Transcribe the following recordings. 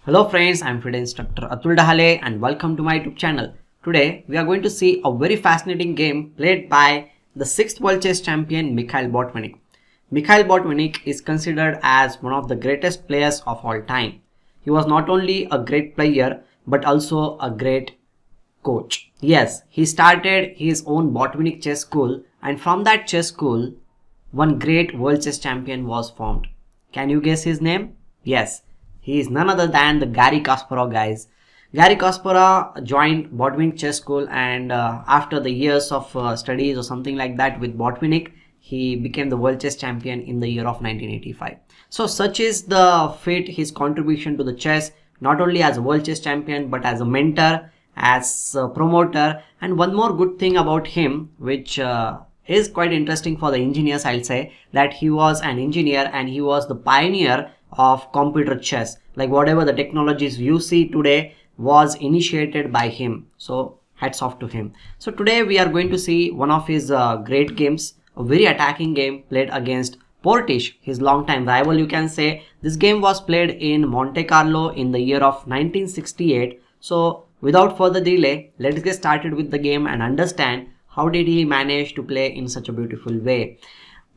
Hello friends, I am today instructor Atul Dahale and welcome to my YouTube channel. Today we are going to see a very fascinating game played by the 6th world chess champion Mikhail Botvinnik. Mikhail Botvinnik is considered as one of the greatest players of all time. He was not only a great player but also a great coach. Yes, he started his own Botvinnik Chess School, and from that chess school one great world chess champion was formed. Can you guess his name? Yes, he is none other than the Garry Kasparov, guys. Garry Kasparov joined Botvinnik Chess School, and after the years of studies or something like that with Botvinnik, he became the world chess champion in the year of 1985. So such is the feat, his contribution to the chess, not only as a world chess champion but as a mentor, as a promoter. And one more good thing about him, which is quite interesting for the engineers, I'll say, that he was an engineer and he was the pioneer of computer chess. Like whatever the technologies you see today was initiated by him. So hats off to him. So today we are going to see one of his great games, a very attacking game played against Portisch, his longtime rival, you can say. This game was played in Monte Carlo in the year of 1968. So without further delay, let's get started with the game and understand how did he manage to play in such a beautiful way.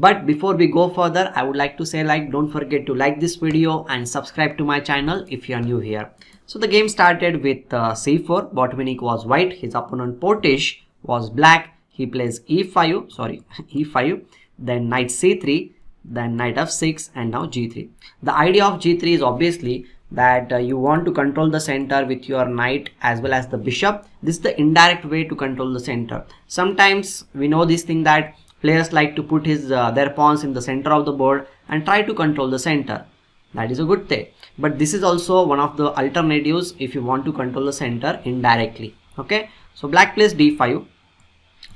But before we go further, I would like to say, don't forget to like this video and subscribe to my channel if you are new here. So the game started with c4. Botvinnik was white. His opponent Portisch was black. He plays e5, then knight c3, then knight f6, and now g3. The idea of g3 is obviously that you want to control the center with your knight as well as the bishop. This is the indirect way to control the center. Sometimes we know this thing that players like to put their pawns in the center of the board and try to control the center. That is a good thing. But this is also one of the alternatives if you want to control the center indirectly. Okay. So black plays d5,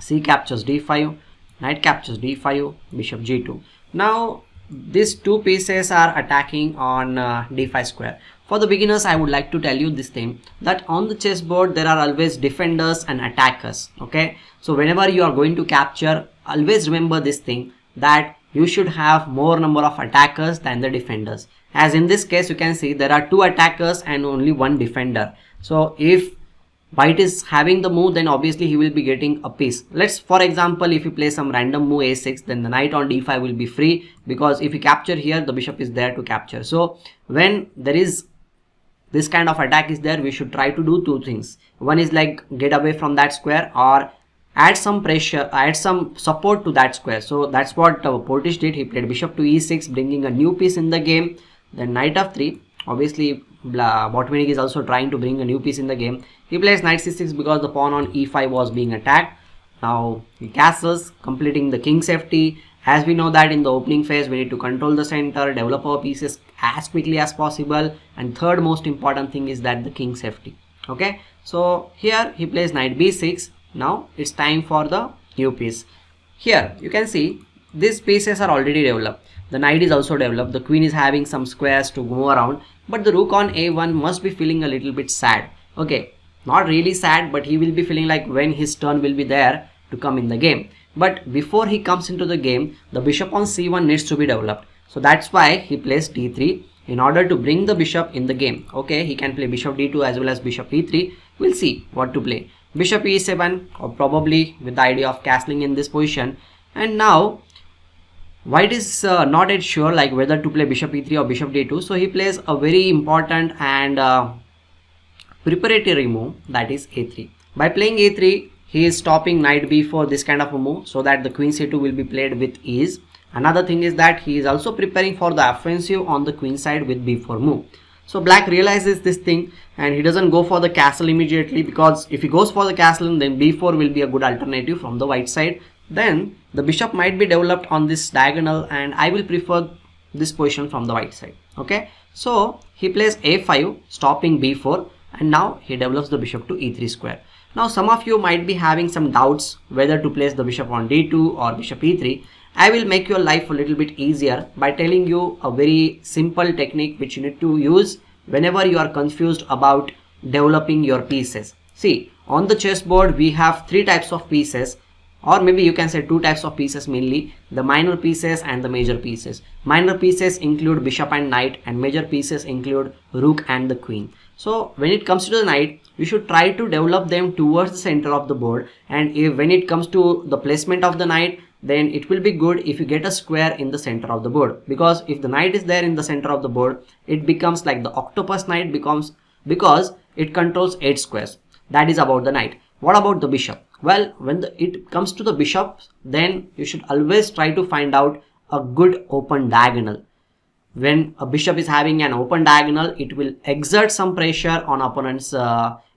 c captures d5, knight captures d5, bishop g2. Now these two pieces are attacking on d5 square. For the beginners, I would like to tell you this thing, that on the chessboard there are always defenders and attackers. Okay, so whenever you are going to capture, always remember this thing, that you should have more number of attackers than the defenders. As in this case, you can see there are two attackers and only one defender. So if white is having the move, then obviously he will be getting a piece. Let's, for example, if you play some random move a6, then the knight on d5 will be free, because if you capture here, the bishop is there to capture. So when there is this kind of attack is there, we should try to do two things. One is like get away from that square or add some pressure, add some support to that square. So that's what Portisch did. He played bishop to e6, bringing a new piece in the game. Then knight f3. Obviously Botvinnik is also trying to bring a new piece in the game. He plays knight c6 because the pawn on e5 was being attacked. Now he castles, completing the king safety. As we know that in the opening phase we need to control the center, develop our pieces as quickly as possible, and third most important thing is that the king safety. Okay, so here he plays knight b6. Now it's time for the new piece. Here you can see these pieces are already developed. The knight is also developed. The queen is having some squares to move around, but the rook on a1 must be feeling a little bit sad. Okay, not really sad, but he will be feeling like when his turn will be there to come in the game. But before he comes into the game, the bishop on c1 needs to be developed. So that's why he plays d3 in order to bring the bishop in the game. Okay, he can play bishop d2 as well as bishop e3. We'll see what to play. Bishop e7, or probably with the idea of castling in this position. And now white is not yet sure like whether to play bishop e3 or bishop d2. So he plays a very important and preparatory move, that is a3. By playing a3, he is stopping knight b4, this kind of a move, so that the queen c2 will be played with ease. Another thing is that he is also preparing for the offensive on the queen side with b4 move. So black realizes this thing and he doesn't go for the castle immediately, because if he goes for the castle, then b4 will be a good alternative from the white side. Then the bishop might be developed on this diagonal, and I will prefer this position from the white side. Okay, so he plays a5, stopping b4, and now he develops the bishop to e3 square. Now some of you might be having some doubts whether to place the bishop on d2 or bishop e3. I will make your life a little bit easier by telling you a very simple technique which you need to use whenever you are confused about developing your pieces. See, on the chessboard we have three types of pieces. or maybe you can say two types of pieces mainly, the minor pieces and the major pieces. Minor pieces include bishop and knight, and major pieces include rook and the queen. So when it comes to the knight, you should try to develop them towards the center of the board, and when it comes to the placement of the knight, then it will be good if you get a square in the center of the board, because if the knight is there in the center of the board, it becomes like the octopus knight becomes, because it controls 8 squares. That is about the knight. What about the bishop? Well, when it comes to the bishop, then you should always try to find out a good open diagonal. When a bishop is having an open diagonal, it will exert some pressure on opponent's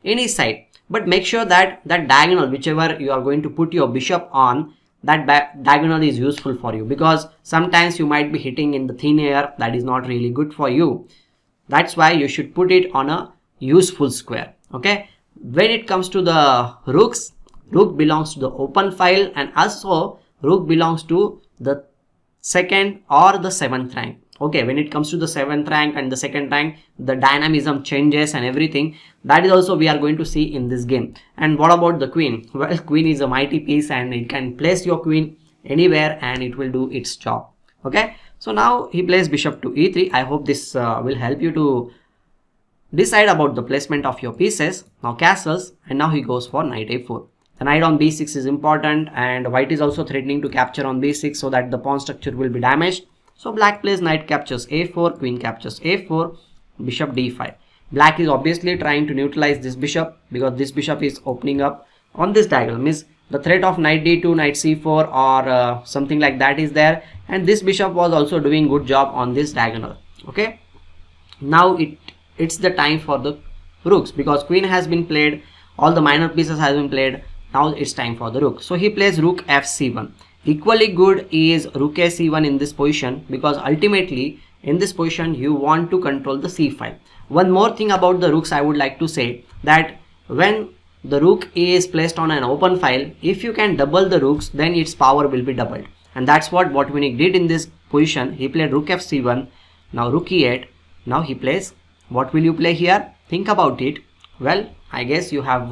any side. But make sure that that diagonal, whichever you are going to put your bishop on, that diagonal is useful for you, because sometimes you might be hitting in the thin air. That is not really good for you. That's why you should put it on a useful square. Okay. When it comes to the rooks, rook belongs to the open file, and also rook belongs to the second or the seventh rank. Okay, when it comes to the 7th rank and the 2nd rank, the dynamism changes and everything. That is also we are going to see in this game. And what about the queen? Well, queen is a mighty piece, and it can place your queen anywhere and it will do its job. Okay, so now he plays bishop to e3. I hope this will help you to decide about the placement of your pieces. Now castles, and now he goes for knight a4. The knight on b6 is important, and white is also threatening to capture on b6 so that the pawn structure will be damaged. So black plays knight captures a4, queen captures a4, bishop d5. Black is obviously trying to neutralize this bishop, because this bishop is opening up on this diagonal. Means the threat of knight d2, knight c4 or something like that is there, and this bishop was also doing good job on this diagonal. Okay, now it's the time for the rooks, because queen has been played, all the minor pieces has been played. Now it's time for the rook. So he plays rook fc1. Equally good is rook a c1 in this position, because ultimately in this position you want to control the c file. One more thing about the rooks I would like to say, that when the rook is placed on an open file, if you can double the rooks, then its power will be doubled, and that's what Botvinnik did in this position. He played rook fc1, now rook e8. Now he plays, what will you play here? Think about it. Well, I guess you have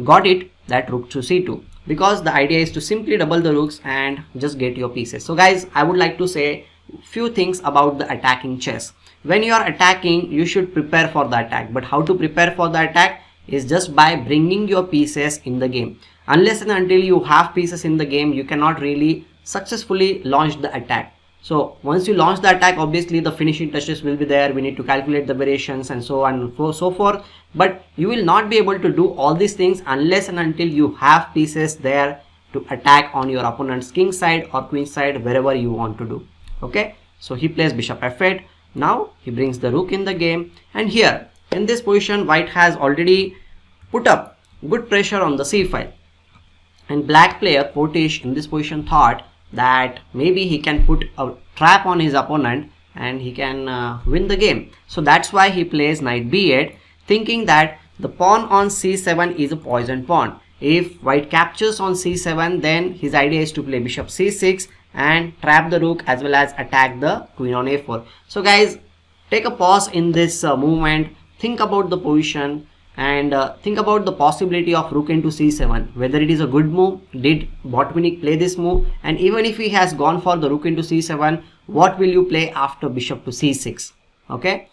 got it, that rook to c2, because the idea is to simply double the rooks and just get your pieces. So guys, I would like to say few things about the attacking chess. When you are attacking, you should prepare for the attack, but how to prepare for the attack is just by bringing your pieces in the game. Unless and until you have pieces in the game, you cannot really successfully launch the attack. So once you launch the attack, obviously the finishing touches will be there. We need to calculate the variations and so on and so forth. But you will not be able to do all these things unless and until you have pieces there to attack on your opponent's king side or queen side, wherever you want to do. Okay, so he plays bishop f8. Now he brings the rook in the game, and here in this position white has already put up good pressure on the c file, and black player Portisch in this position thought that maybe he can put a trap on his opponent and he can win the game. So that's why he plays knight b8, thinking that the pawn on c7 is a poisoned pawn. If white captures on c7, then his idea is to play bishop c6 and trap the rook as well as attack the queen on a4. So guys, take a pause in this movement, think about the position, and think about the possibility of rook into c7, whether it is a good move. Did Botvinnik play this move? And even if he has gone for the rook into c7, what will you play after bishop to c6? Okay,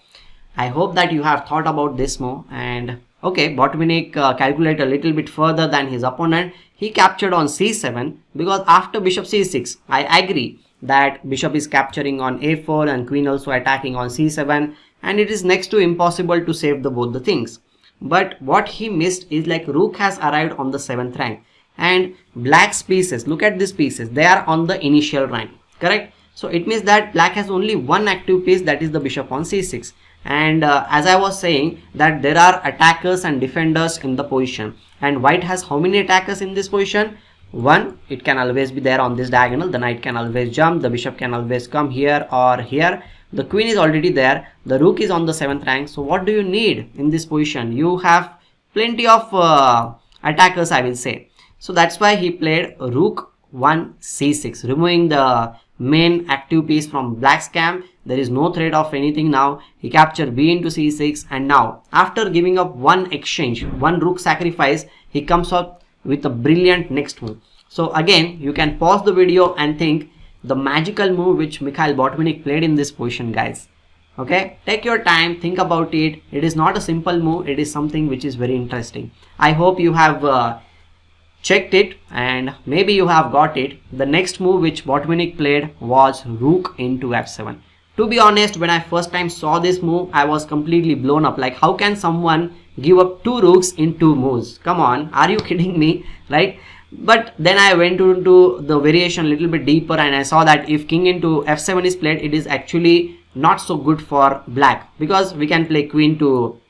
I hope that you have thought about this move. And okay, Botvinnik calculated a little bit further than his opponent. He captured on c7, because after bishop c6, I agree that bishop is capturing on a4 and queen also attacking on c7, and it is next to impossible to save both the things. But what he missed is, like, rook has arrived on the 7th rank, and black's pieces, look at these pieces, they are on the initial rank, correct? So it means that black has only one active piece, that is the bishop on c6. And as I was saying, that there are attackers and defenders in the position, and white has how many attackers in this position? One, it can always be there on this diagonal. The knight can always jump, the bishop can always come here or here. The queen is already there, the rook is on the 7th rank. So what do you need in this position? You have plenty of attackers, I will say. So that's why he played rook 1 c6, removing the main active piece from black's camp. There is no threat of anything now. He captured b into c6, and now after giving up one exchange, one rook sacrifice, he comes up with a brilliant next move. So again, you can pause the video and think the magical move which Mikhail Botvinnik played in this position, guys. Okay, take your time, think about it. It is not a simple move, it is something which is very interesting. I hope you have checked it and maybe you have got it. The next move which Botvinnik played was Rook into f7. To be honest, when I first time saw this move, I was completely blown up. Like, how can someone give up 2 rooks in 2 moves? Come on, are you kidding me, right? But then I went into the variation a little bit deeper and I saw that if king into f7 is played, it is actually not so good for black, because we can play queen to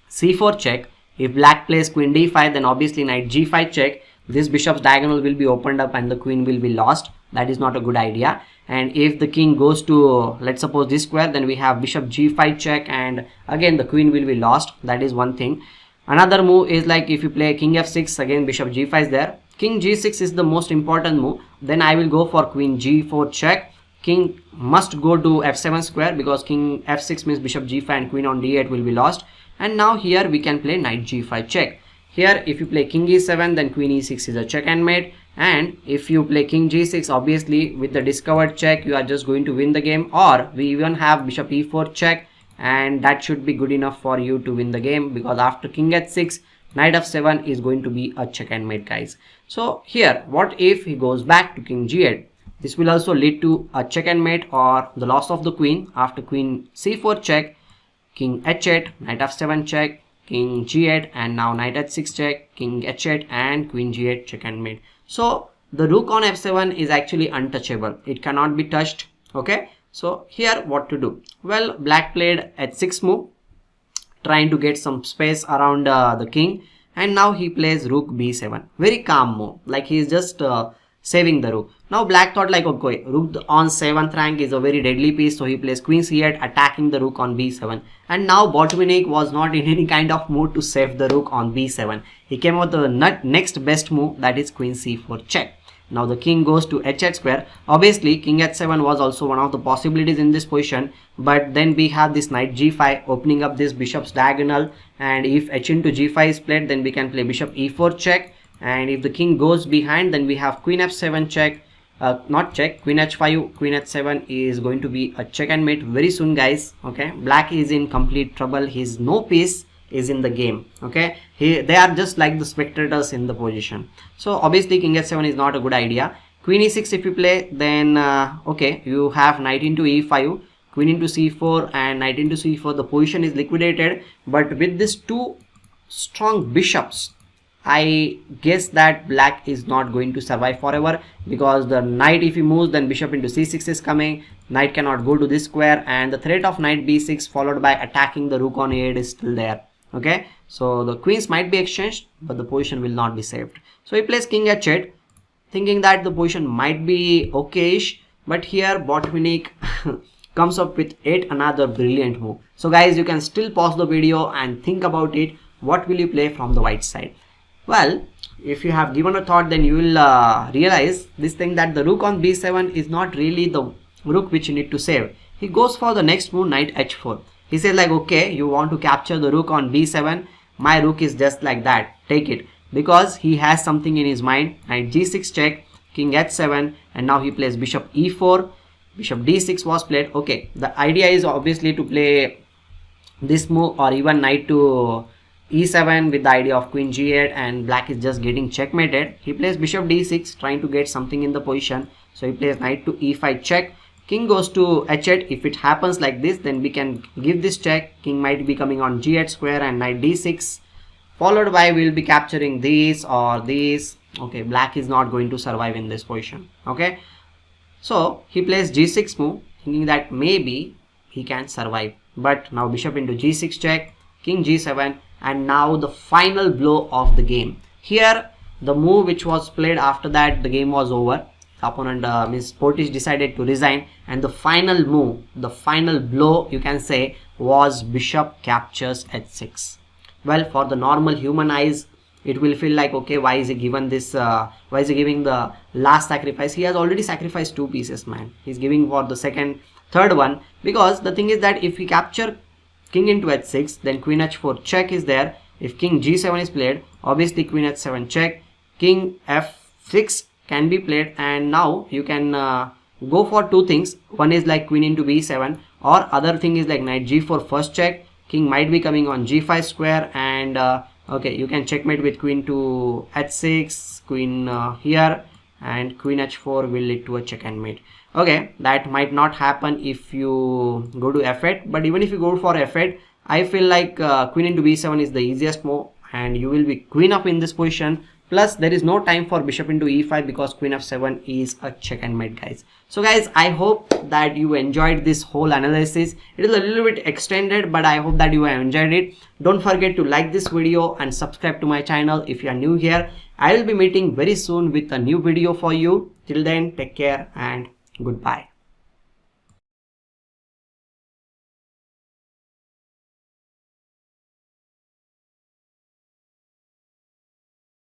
c4 check. If black plays queen d5, then obviously knight g5 check. This bishop's diagonal will be opened up and the queen will be lost. That is not a good idea. And if the king goes to, let's suppose, this square, then we have bishop g5 check, and again the queen will be lost. That is one thing. Another move is like if you play king f6, again bishop g5 is there. King g6 is the most important move. Then I will go for queen g4 check. King must go to f7 square, because king f6 means bishop g5 and queen on d8 will be lost. And now here we can play knight g5 check. Here if you play king e7, then queen e6 is a check and mate. And if you play king g6, obviously with the discovered check you are just going to win the game. Or we even have bishop e4 check, and that should be good enough for you to win the game, because after king h6, knight f7 is going to be a check and mate, guys. So here, what if he goes back to king g8? This will also lead to a check and mate or the loss of the queen. After queen c4 check, king h8, knight f7 check, king g8, and now knight h6 check, king h8 and queen g8 check and mate. So the rook on f7 is actually untouchable. It cannot be touched. Okay. So here what to do? Well, black played h6 move, trying to get some space around the king, and now he plays rook b7. Very calm move, like he is just saving the rook. Now black thought like, okay, rook on 7th rank is a very deadly piece, so he plays queen c8, attacking the rook on b7. And now Botvinnik was not in any kind of mood to save the rook on b7. He came out the next best move, that is queen c4 check. Now the king goes to h8 square. Obviously king h7 was also one of the possibilities in this position, but then we have this knight g5 opening up this bishop's diagonal, and if h into g5 is played, then we can play bishop e4 check. And if the king goes behind, then we have queen f7 check, not check, queen h5, queen h7 is going to be a check and mate very soon, guys. Okay, black is in complete trouble. His no piece is in the game. Okay, they are just like the spectators in the position. So obviously king h7 is not a good idea. Queen e6 if you play, then okay, you have knight into e5, queen into c4 and knight into c4. The position is liquidated, but with these 2 strong bishops, I guess that black is not going to survive forever, because the knight, if he moves, then bishop into c6 is coming. Knight cannot go to this square, and the threat of knight b6 followed by attacking the rook on a8 is still there. Okay, so the queens might be exchanged, but the position will not be saved. So he plays king h8, thinking that the position might be okayish, but here Botvinnik comes up with yet another brilliant move. So guys, you can still pause the video and think about it. What will you play from the white side? Well, if you have given a thought, then you will realize this thing, that the rook on b7 is not really the rook which you need to save. He goes for the next move, knight h4. He says like, okay, you want to capture the rook on b7, my rook is just like that, take it, because he has something in his mind. Knight g6 check, king h7, and now he plays bishop e4, bishop d6 was played. Okay, the idea is obviously to play this move or even knight to e7 with the idea of queen g8, and black is just getting checkmated. He plays bishop d6, trying to get something in the position. So he plays knight to e5 check, king goes to h8. If it happens like this, then we can give this check. King might be coming on g8 square and knight d6, followed by we will be capturing this or this. Okay, black is not going to survive in this position. Okay, so he plays g6 move, thinking that maybe he can survive, but now bishop into g6 check, king g7, and now the final blow of the game. Here the move which was played, after that the game was over. The opponent Miss Portisch decided to resign, and the final move, the final blow you can say, was bishop captures h6. Well, for the normal human eyes, it will feel like, okay, why is he given this, why is he giving the last sacrifice? He has already sacrificed 2 pieces, man. He's giving for the third one, because the thing is that if we capture king into h6, then queen h4 check is there. If king g7 is played, obviously queen h7 check, king f6 can be played, and now you can go for two things. One is like queen into b7, or other thing is like knight g4 first check, king might be coming on g5 square, and okay, you can checkmate with queen to h6, queen here, and queen h4 will lead to a check and mate. Okay, that might not happen if you go to f8, but even if you go for f8, I feel like queen into b7 is the easiest move, and you will be queen up in this position. Plus there is no time for bishop into e5 because queen f7 is a check and mate, guys. So guys, I hope that you enjoyed this whole analysis. It is a little bit extended, but I hope that you have enjoyed it. Don't forget to like this video and subscribe to my channel if you are new here. I will be meeting very soon with a new video for you. Till then, take care and goodbye.